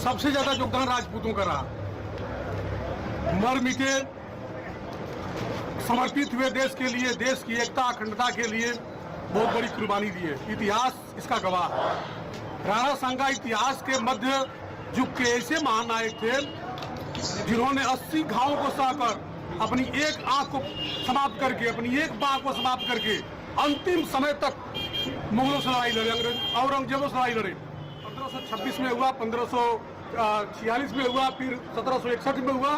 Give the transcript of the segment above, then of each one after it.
सबसे ज्यादा योगदान राजपूतों का रहा। मर मिटे, समर्पित हुए देश के लिए, देश की एकता अखंडता के लिए बहुत बड़ी कुर्बानी दी है। इतिहास इसका गवाह है। राणा सांगा इतिहास के मध्य युग के ऐसे महानायक थे जिन्होंने 80 घावों को सहकर अपनी एक आंख को समाप्त करके, अपनी एक बांह को समाप्त करके अंतिम समय तक मुगलों से लड़ाई लड़े, औरंगजेबों से लड़ाई लड़े। 1526 में हुआ, 1546 में हुआ, फिर 1761 में हुआ,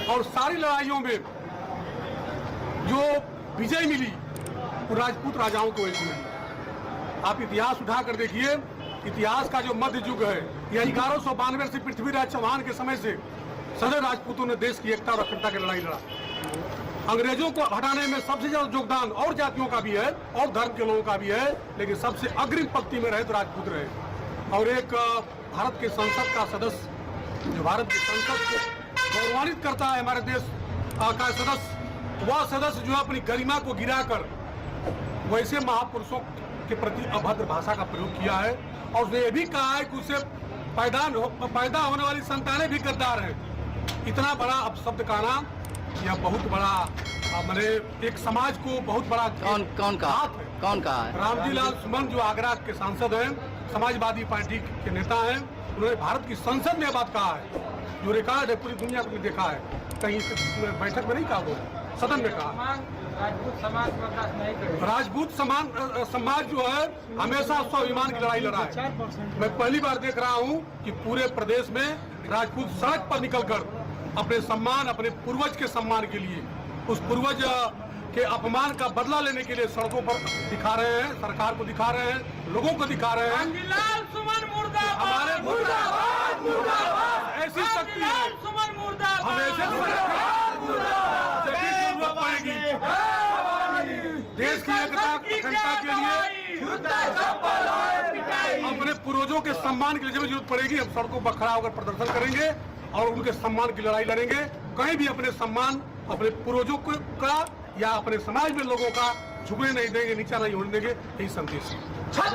और सारी लड़ाइयों में जो विजय मिली वो राजपूत राजाओं को वैसी मिली। आप इतिहास उठाकर देखिए, इतिहास का जो मध्य युग है, यह 1192 से पृथ्वीराज चौहान के समय से सदैव राजपूतों ने देश की एकता और अखंडता की लड़ाई लड़ा। अंग्रेजों को हटाने में सबसे ज्यादा योगदान और जातियों का भी है और धर्म के लोगों का भी है, लेकिन सबसे अग्रिम पंक्ति में रहे तो राजपूत रहे। और एक भारत के संसद का सदस्य, जो भारत की संसद को गौरवान्वित करता है, हमारे देश का सदस्य, वह सदस्य जो अपनी गरिमा को गिराकर वैसे महापुरुषों के प्रति अभद्र भाषा का प्रयोग किया है। और उसने ये भी कहा है कि उसे पैदा होने वाली संतानें भी गद्दार हैं। इतना बड़ा अपशब्द कहना यह बहुत बड़ा मैंने एक समाज को बहुत बड़ा कौन कहा है? रामजी लाल सुमन जो आगरा के सांसद हैं, समाजवादी पार्टी के नेता हैं, उन्होंने भारत की संसद में यह बात कहा है, जो रिकॉर्ड है, पूरी दुनिया को देखा है। कहीं बैठक में नहीं कहा, वो सदन में कहा। राजपूत समाज बर्दाश्त नहीं करेगा। राजपूत समाज जो है हमेशा स्वाभिमान की लड़ाई लड़ा है। मैं पहली बार देख रहा हूं कि पूरे प्रदेश में राजपूत सड़क पर निकलकर अपने सम्मान, अपने पूर्वज के सम्मान के लिए, उस पूर्वज के अपमान का बदला लेने के लिए सड़कों पर दिखा रहे हैं, सरकार को दिखा रहे हैं, लोगों को दिखा रहे हैं। हमारे ऐसी शक्ति है, हम ऐसे जरूरत पड़ेगी देश की एकता अखंडता के लिए, अपने पूर्वजों के सम्मान के लिए जब जरूरत पड़ेगी हम सड़कों पर खड़ा होकर प्रदर्शन करेंगे और उनके सम्मान की लड़ाई लड़ेंगे। कहीं भी अपने सम्मान, अपने पूर्वजों का या अपने समाज में लोगों का झुकने नहीं देंगे, नीचा नहीं होने देंगे। यही संदेश है।